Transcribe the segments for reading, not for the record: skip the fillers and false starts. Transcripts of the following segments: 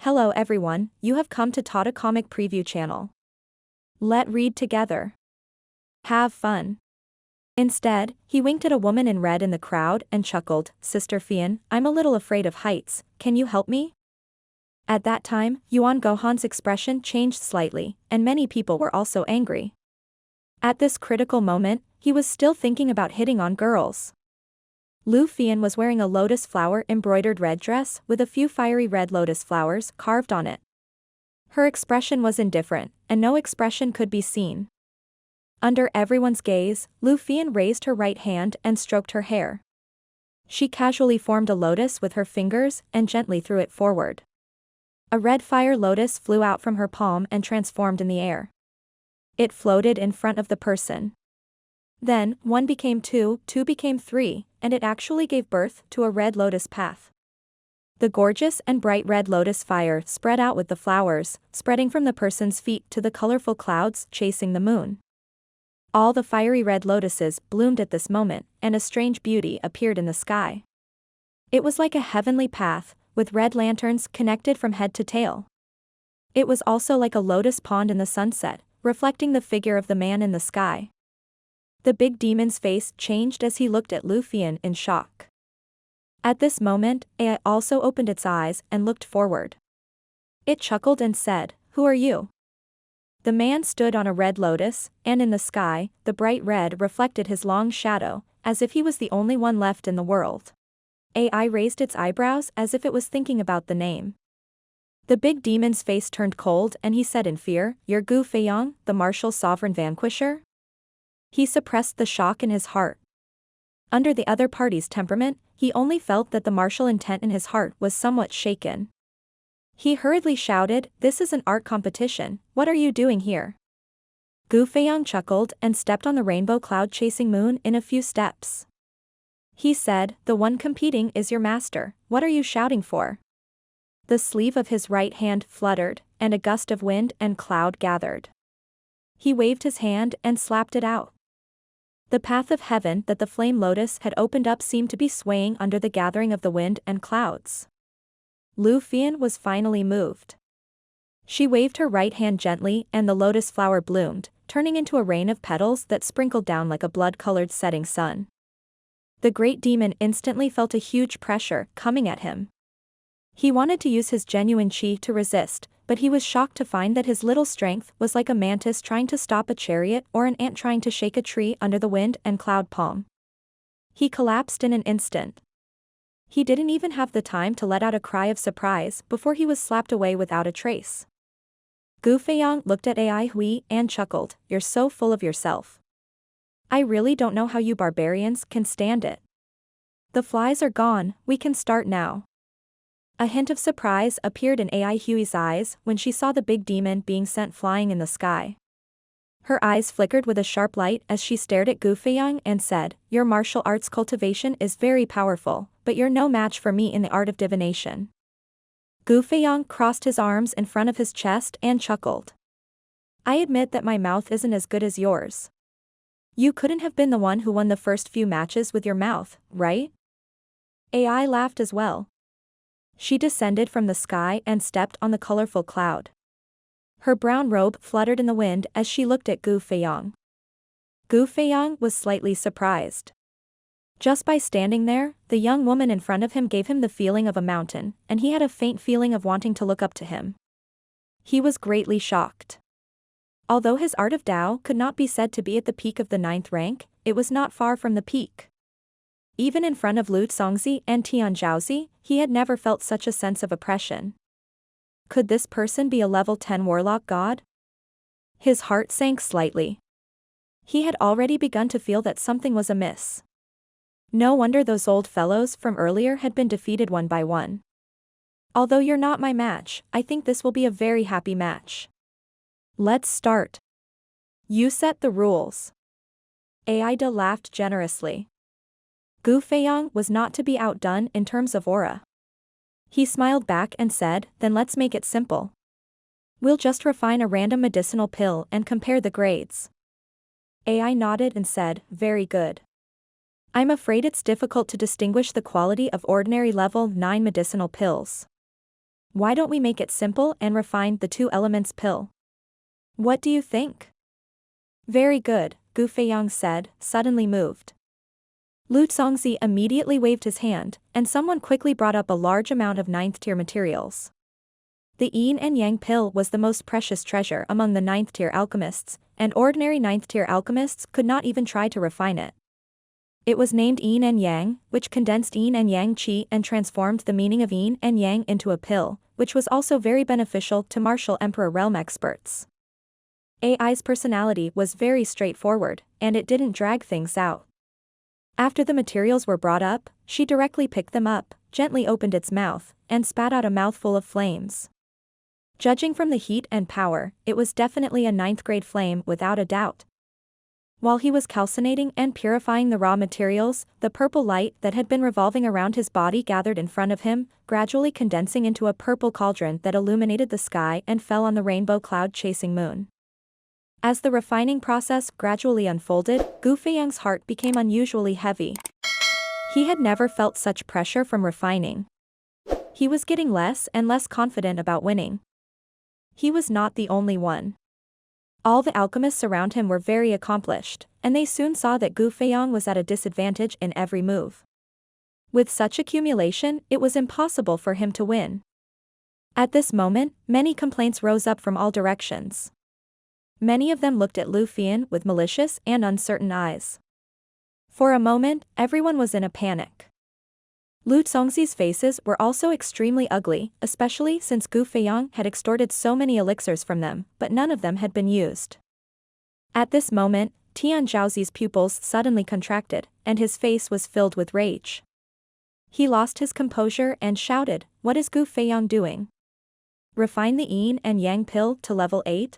Hello everyone, you have come to Tata Comic Preview channel. Let read together. Have fun. Instead, he winked at a woman in red in the crowd and chuckled, Sister Fian, I'm a little afraid of heights, can you help me? At that time, Yuan Gohan's expression changed slightly, and many people were also angry. At this critical moment, he was still thinking about hitting on girls. Lu Fian was wearing a lotus flower embroidered red dress with a few fiery red lotus flowers carved on it. Her expression was indifferent, and no expression could be seen. Under everyone's gaze, Lu Fian raised her right hand and stroked her hair. She casually formed a lotus with her fingers and gently threw it forward. A red fire lotus flew out from her palm and transformed in the air. It floated in front of the person. Then, 1 became 2, 2 became 3, and it actually gave birth to a red lotus path. The gorgeous and bright red lotus fire spread out with the flowers, spreading from the person's feet to the colorful clouds chasing the moon. All the fiery red lotuses bloomed at this moment, and a strange beauty appeared in the sky. It was like a heavenly path, with red lanterns connected from head to tail. It was also like a lotus pond in the sunset, reflecting the figure of the man in the sky. The big demon's face changed as he looked at Lu Fian in shock. At this moment, AI also opened its eyes and looked forward. It chuckled and said, Who are you? The man stood on a red lotus, and in the sky, the bright red reflected his long shadow, as if he was the only one left in the world. AI raised its eyebrows as if it was thinking about the name. The big demon's face turned cold and he said in fear, You're Guo Fang, the martial sovereign vanquisher? He suppressed the shock in his heart. Under the other party's temperament, he only felt that the martial intent in his heart was somewhat shaken. He hurriedly shouted, This is an art competition, what are you doing here? Guo Fang chuckled and stepped on the rainbow cloud-chasing moon in a few steps. He said, The one competing is your master, what are you shouting for? The sleeve of his right hand fluttered, and a gust of wind and cloud gathered. He waved his hand and slapped it out. The path of heaven that the flame lotus had opened up seemed to be swaying under the gathering of the wind and clouds. Lu Fian was finally moved. She waved her right hand gently and the lotus flower bloomed, turning into a rain of petals that sprinkled down like a blood-colored setting sun. The great demon instantly felt a huge pressure coming at him. He wanted to use his genuine chi to resist, but he was shocked to find that his little strength was like a mantis trying to stop a chariot or an ant trying to shake a tree under the wind and cloud palm. He collapsed in an instant. He didn't even have the time to let out a cry of surprise before he was slapped away without a trace. Guo Fang looked at AI Hui and chuckled, You're so full of yourself. I really don't know how you barbarians can stand it. The flies are gone, we can start now. A hint of surprise appeared in AI Hui's eyes when she saw the big demon being sent flying in the sky. Her eyes flickered with a sharp light as she stared at Guo Fang and said, Your martial arts cultivation is very powerful, but you're no match for me in the art of divination. Guo Fang crossed his arms in front of his chest and chuckled. I admit that my mouth isn't as good as yours. You couldn't have been the one who won the first few matches with your mouth, right? AI laughed as well. She descended from the sky and stepped on the colorful cloud. Her brown robe fluttered in the wind as she looked at Guo Fang. Guo Fang was slightly surprised. Just by standing there, the young woman in front of him gave him the feeling of a mountain, and he had a faint feeling of wanting to look up to him. He was greatly shocked. Although his art of Tao could not be said to be at the peak of the 9th rank, it was not far from the peak. Even in front of Lu Congzi and Tian Zhaozi, he had never felt such a sense of oppression. Could this person be a level 10 warlock god? His heart sank slightly. He had already begun to feel that something was amiss. No wonder those old fellows from earlier had been defeated one by one. Although you're not my match, I think this will be a very happy match. Let's start. You set the rules. Aida laughed generously. Guo Fang was not to be outdone in terms of aura. He smiled back and said, Then let's make it simple. We'll just refine a random medicinal pill and compare the grades. AI nodded and said, Very good. I'm afraid it's difficult to distinguish the quality of ordinary level 9 medicinal pills. Why don't we make it simple and refine the two elements pill? What do you think? Very good, Gu Feiyang said, suddenly moved. Lu Zongzi immediately waved his hand, and someone quickly brought up a large amount of 9th-tier materials. The yin and yang pill was the most precious treasure among the 9th-tier alchemists, and ordinary 9th-tier alchemists could not even try to refine it. It was named yin and yang, which condensed yin and yang qi and transformed the meaning of yin and yang into a pill, which was also very beneficial to martial emperor realm experts. AI's personality was very straightforward, and it didn't drag things out. After the materials were brought up, she directly picked them up, gently opened its mouth, and spat out a mouthful of flames. Judging from the heat and power, it was definitely a 9th-grade flame without a doubt. While he was calcinating and purifying the raw materials, the purple light that had been revolving around his body gathered in front of him, gradually condensing into a purple cauldron that illuminated the sky and fell on the rainbow cloud-chasing moon. As the refining process gradually unfolded, Gu Feiyang's heart became unusually heavy. He had never felt such pressure from refining. He was getting less and less confident about winning. He was not the only one. All the alchemists around him were very accomplished, and they soon saw that Gu Feiyang was at a disadvantage in every move. With such accumulation, it was impossible for him to win. At this moment, many complaints rose up from all directions. Many of them looked at Lu Fian with malicious and uncertain eyes. For a moment, everyone was in a panic. Lu Zongzi's faces were also extremely ugly, especially since Gu Feiyang had extorted so many elixirs from them, but none of them had been used. At this moment, Tian Zhaozi's pupils suddenly contracted, and his face was filled with rage. He lost his composure and shouted, "What is Gu Feiyang doing? Refine the yin and yang pill to level 8?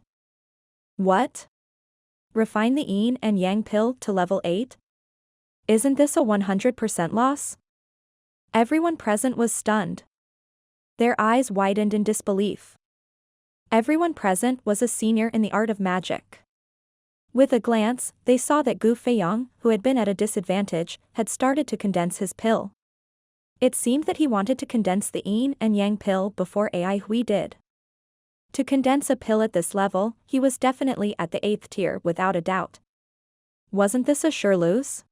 What? Refine the yin and yang pill to level 8? Isn't this a 100% loss?" Everyone present was stunned. Their eyes widened in disbelief. Everyone present was a senior in the art of magic. With a glance, they saw that Gu Feiyang, who had been at a disadvantage, had started to condense his pill. It seemed that he wanted to condense the yin and yang pill before AI Hui did. To condense a pill at this level, he was definitely at the 8th tier without a doubt. Wasn't this a sure lose?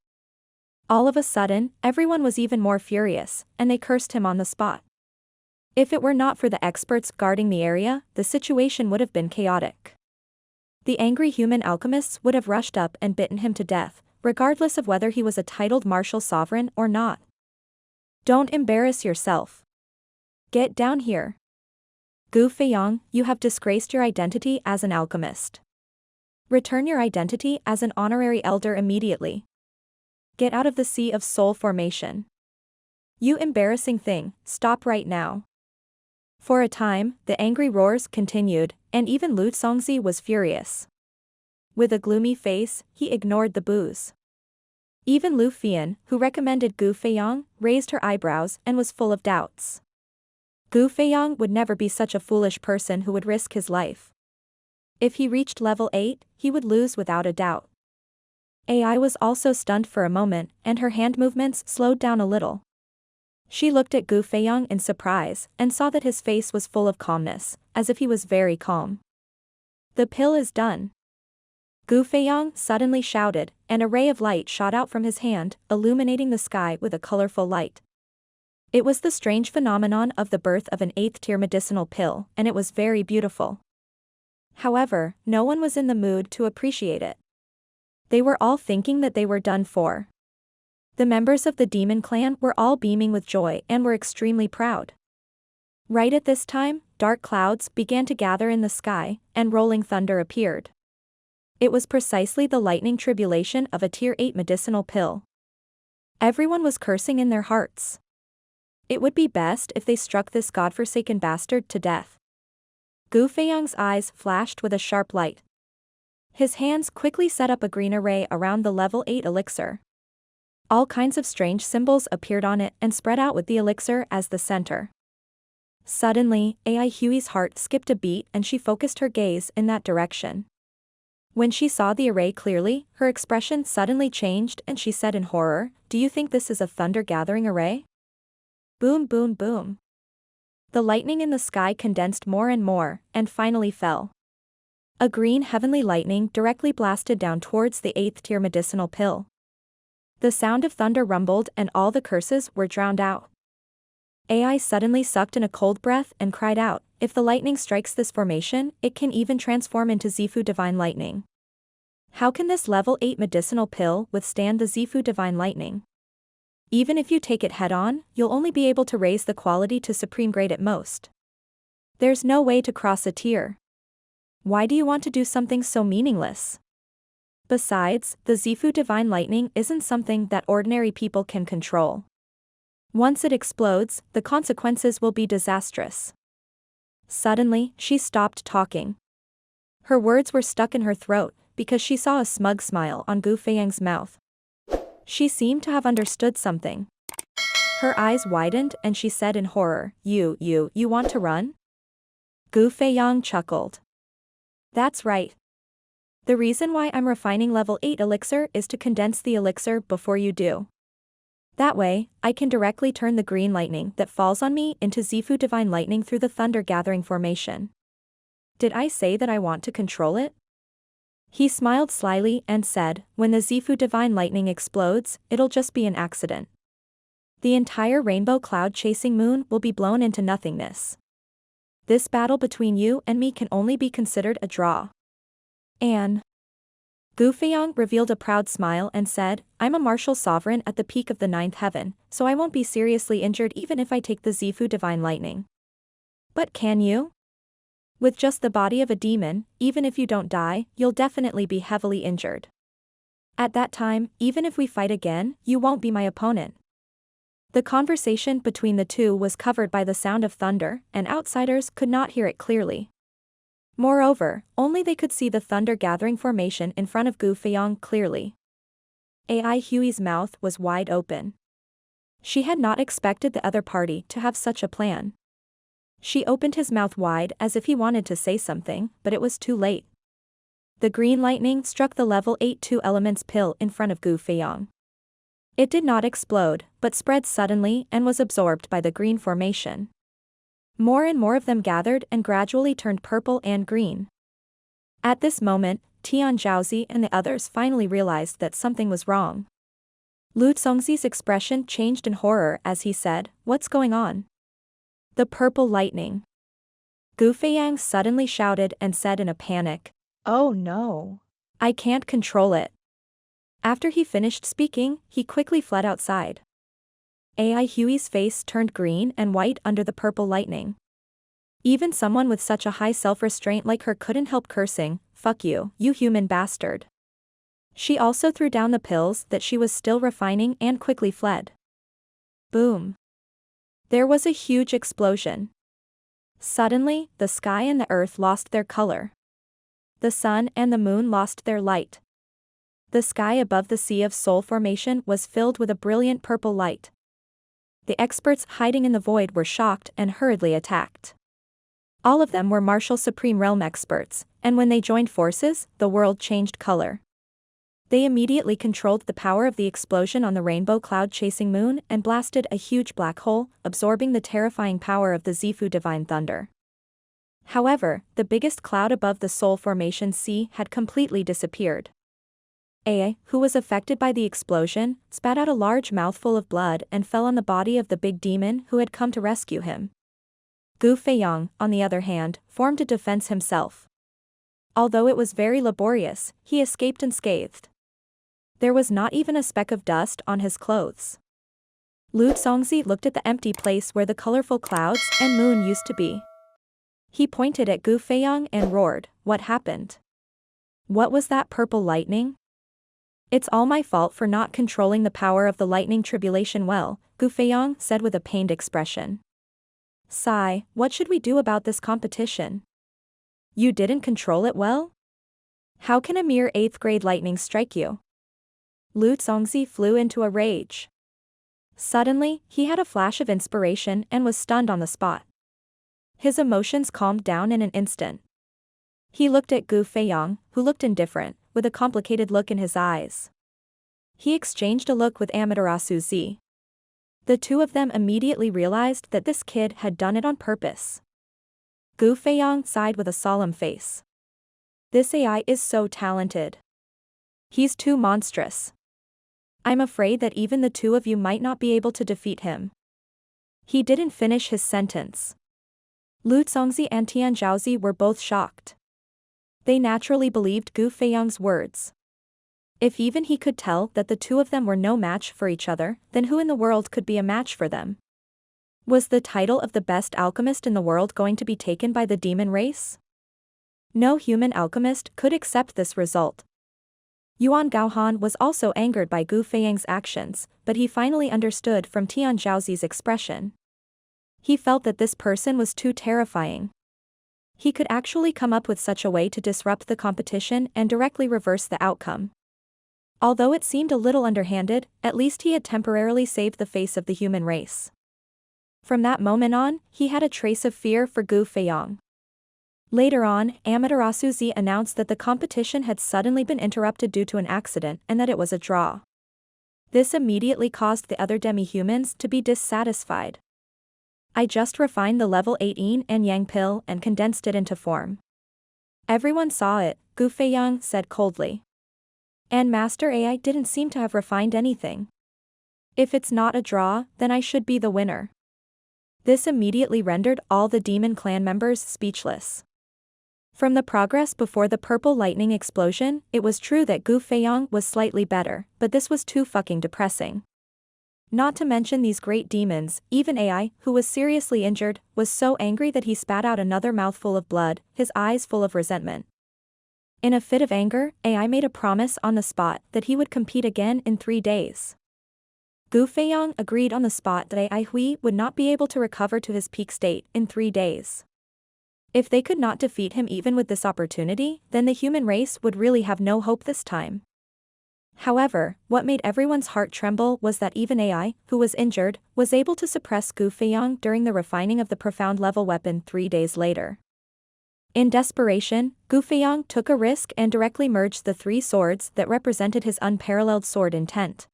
All of a sudden, everyone was even more furious, and they cursed him on the spot. If it were not for the experts guarding the area, the situation would have been chaotic. The angry human alchemists would have rushed up and bitten him to death, regardless of whether he was a titled martial sovereign or not. Don't embarrass yourself. Get down here. Gu Feiyang, you have disgraced your identity as an alchemist. Return your identity as an honorary elder immediately. Get out of the sea of soul formation. You embarrassing thing, stop right now. For a time, the angry roars continued, and even Lu Zongzi was furious. With a gloomy face, he ignored the boos. Even Lu Fian, who recommended Gu Feiyang, raised her eyebrows and was full of doubts. Gu Feiyang would never be such a foolish person who would risk his life. If he reached level 8, he would lose without a doubt. AI was also stunned for a moment, and her hand movements slowed down a little. She looked at Gu Feiyang in surprise, and saw that his face was full of calmness, as if he was very calm. The pill is done. Gu Feiyang suddenly shouted, and a ray of light shot out from his hand, illuminating the sky with a colorful light. It was the strange phenomenon of the birth of an 8th-tier medicinal pill, and it was very beautiful. However, no one was in the mood to appreciate it. They were all thinking that they were done for. The members of the demon clan were all beaming with joy and were extremely proud. Right at this time, dark clouds began to gather in the sky, and rolling thunder appeared. It was precisely the lightning tribulation of a tier 8 medicinal pill. Everyone was cursing in their hearts. It would be best if they struck this godforsaken bastard to death. Gu Feiyang's eyes flashed with a sharp light. His hands quickly set up a green array around the level 8 elixir. All kinds of strange symbols appeared on it and spread out with the elixir as the center. Suddenly, AI Hui's heart skipped a beat and she focused her gaze in that direction. When she saw the array clearly, her expression suddenly changed and she said in horror, "Do you think this is a thunder-gathering array?" Boom boom boom. The lightning in the sky condensed more and more, and finally fell. A green heavenly lightning directly blasted down towards the 8th tier medicinal pill. The sound of thunder rumbled and all the curses were drowned out. AI suddenly sucked in a cold breath and cried out, if the lightning strikes this formation, it can even transform into Zifu Divine Lightning. How can this level 8 medicinal pill withstand the Zifu Divine Lightning? Even if you take it head-on, you'll only be able to raise the quality to supreme grade at most. There's no way to cross a tier. Why do you want to do something so meaningless? Besides, the Zifu Divine Lightning isn't something that ordinary people can control. Once it explodes, the consequences will be disastrous. Suddenly, she stopped talking. Her words were stuck in her throat, because she saw a smug smile on Guo Fang's mouth. She seemed to have understood something. Her eyes widened and she said in horror, You want to run? Guo Fang chuckled. That's right. The reason why I'm refining level 8 elixir is to condense the elixir before you do. That way, I can directly turn the green lightning that falls on me into Zifu Divine Lightning through the thunder gathering formation. Did I say that I want to control it? He smiled slyly and said, when the Zifu Divine Lightning explodes, it'll just be an accident. The entire rainbow cloud chasing moon will be blown into nothingness. This battle between you and me can only be considered a draw. And Guo Fang revealed a proud smile and said, I'm a martial sovereign at the peak of the 9th heaven, so I won't be seriously injured even if I take the Zifu Divine Lightning. But can you? With just the body of a demon, even if you don't die, you'll definitely be heavily injured. At that time, even if we fight again, you won't be my opponent. The conversation between the two was covered by the sound of thunder, and outsiders could not hear it clearly. Moreover, only they could see the thunder gathering formation in front of Guo Fang clearly. AI Hui's mouth was wide open. She had not expected the other party to have such a plan. She opened his mouth wide as if he wanted to say something, but it was too late. The green lightning struck the level 8 2 elements pill in front of Guo Fang. It did not explode, but spread suddenly and was absorbed by the green formation. More and more of them gathered and gradually turned purple and green. At this moment, Tian Zhaozi and the others finally realized that something was wrong. Lu Congzi's expression changed in horror as he said, What's going on? The purple lightning. Guo Fang suddenly shouted and said in a panic, Oh no! I can't control it. After he finished speaking, he quickly fled outside. AI Hui's face turned green and white under the purple lightning. Even someone with such a high self-restraint like her couldn't help cursing, Fuck you, you human bastard. She also threw down the pills that she was still refining and quickly fled. Boom. There was a huge explosion. Suddenly, the sky and the earth lost their color. The sun and the moon lost their light. The sky above the Sea of Soul formation was filled with a brilliant purple light. The experts hiding in the void were shocked and hurriedly attacked. All of them were martial supreme realm experts, and when they joined forces, the world changed color. They immediately controlled the power of the explosion on the rainbow cloud chasing moon and blasted a huge black hole, absorbing the terrifying power of the Zifu Divine Thunder. However, the biggest cloud above the Soul Formation sea had completely disappeared. Aa, who was affected by the explosion, spat out a large mouthful of blood and fell on the body of the big demon who had come to rescue him. Guo Fang, on the other hand, formed a defense himself. Although it was very laborious, he escaped unscathed. There was not even a speck of dust on his clothes. Lu Congzi looked at the empty place where the colorful clouds and moon used to be. He pointed at Guo Fang and roared, What happened? What was that purple lightning? It's all my fault for not controlling the power of the lightning tribulation well, Guo Fang said with a pained expression. Sigh, what should we do about this competition? You didn't control it well? How can a mere 8th grade lightning strike you? Lu Congzi flew into a rage. Suddenly, he had a flash of inspiration and was stunned on the spot. His emotions calmed down in an instant. He looked at Guo Fang, who looked indifferent, with a complicated look in his eyes. He exchanged a look with Amaterasu Z. The two of them immediately realized that this kid had done it on purpose. Guo Fang sighed with a solemn face. This AI is so talented. He's too monstrous. I'm afraid that even the two of you might not be able to defeat him. He didn't finish his sentence. Lu Congzi and Tian Zhaozi were both shocked. They naturally believed Guo Fang's words. If even he could tell that the two of them were no match for each other, then who in the world could be a match for them? Was the title of the best alchemist in the world going to be taken by the demon race? No human alchemist could accept this result. Yuan Gaohan was also angered by Guo Fang's actions, but he finally understood from Tian Zhaozi's expression. He felt that this person was too terrifying. He could actually come up with such a way to disrupt the competition and directly reverse the outcome. Although it seemed a little underhanded, at least he had temporarily saved the face of the human race. From that moment on, he had a trace of fear for Guo Fang. Later on, Amaterasu Z announced that the competition had suddenly been interrupted due to an accident and that it was a draw. This immediately caused the other demi-humans to be dissatisfied. I just refined the level 8 yin and yang pill and condensed it into form. Everyone saw it, Guo Fang said coldly. And Master AI didn't seem to have refined anything. If it's not a draw, then I should be the winner. This immediately rendered all the demon clan members speechless. From the progress before the purple lightning explosion, it was true that Guo Fang was slightly better, but this was too fucking depressing. Not to mention these great demons, even AI, who was seriously injured, was so angry that he spat out another mouthful of blood, his eyes full of resentment. In a fit of anger, AI made a promise on the spot that he would compete again in 3 days. Guo Fang agreed on the spot that AI Hui would not be able to recover to his peak state in 3 days. If they could not defeat him even with this opportunity, then the human race would really have no hope this time. However, what made everyone's heart tremble was that even AI, who was injured, was able to suppress Guo Fang during the refining of the profound level weapon 3 days later. In desperation, Guo Fang took a risk and directly merged the 3 swords that represented his unparalleled sword intent.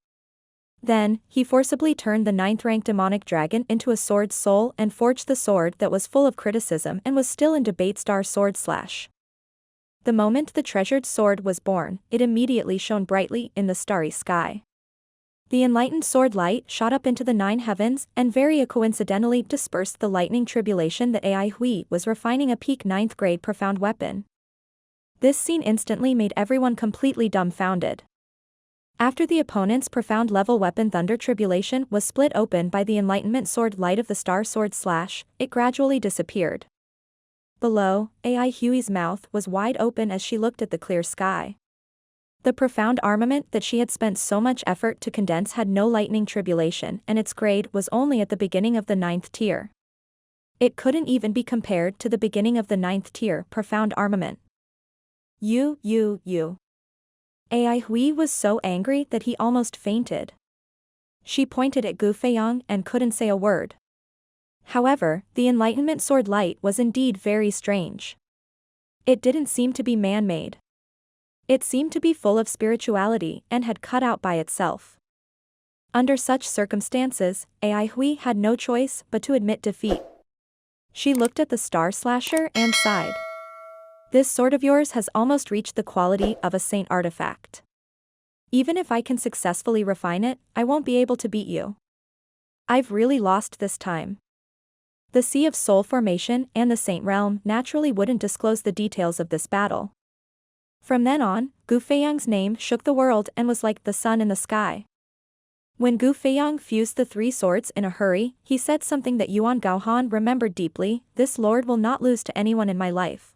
Then, he forcibly turned the 9th-rank demonic dragon into a sword soul and forged the sword that was full of criticism and was still in debate star sword slash. The moment the treasured sword was born, it immediately shone brightly in the starry sky. The enlightened sword light shot up into the 9 heavens and very coincidentally dispersed the lightning tribulation that AI Hui was refining a peak 9th grade profound weapon. This scene instantly made everyone completely dumbfounded. After the opponent's profound level weapon Thunder Tribulation was split open by the enlightenment sword light of the star sword slash, it gradually disappeared. Below, AI Hui's mouth was wide open as she looked at the clear sky. The profound armament that she had spent so much effort to condense had no lightning tribulation and its grade was only at the beginning of the 9th tier. It couldn't even be compared to the beginning of the 9th tier profound armament. AI Hui was so angry that he almost fainted. She pointed at Guo Fang and couldn't say a word. However, the enlightenment sword light was indeed very strange. It didn't seem to be man-made. It seemed to be full of spirituality and had cut out by itself. Under such circumstances, AI Hui had no choice but to admit defeat. She looked at the star slasher and sighed. This sword of yours has almost reached the quality of a saint artifact. Even if I can successfully refine it, I won't be able to beat you. I've really lost this time. The Sea of Soul formation and the Saint Realm naturally wouldn't disclose the details of this battle. From then on, Guo Fang's name shook the world and was like the sun in the sky. When Guo Fang fused the 3 swords in a hurry, he said something that Yuan Gaohan remembered deeply: "This lord will not lose to anyone in my life."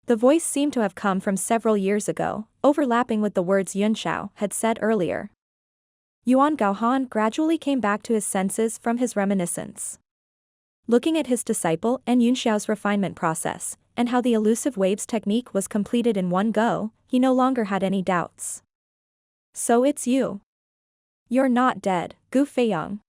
The voice seemed to have come from several years ago, overlapping with the words Yunxiao had said earlier. Yuan Gaohan gradually came back to his senses from his reminiscence. Looking at his disciple and Yunxiao's refinement process, and how the elusive waves technique was completed in one go, he no longer had any doubts. So it's you. You're not dead, Guo Fang.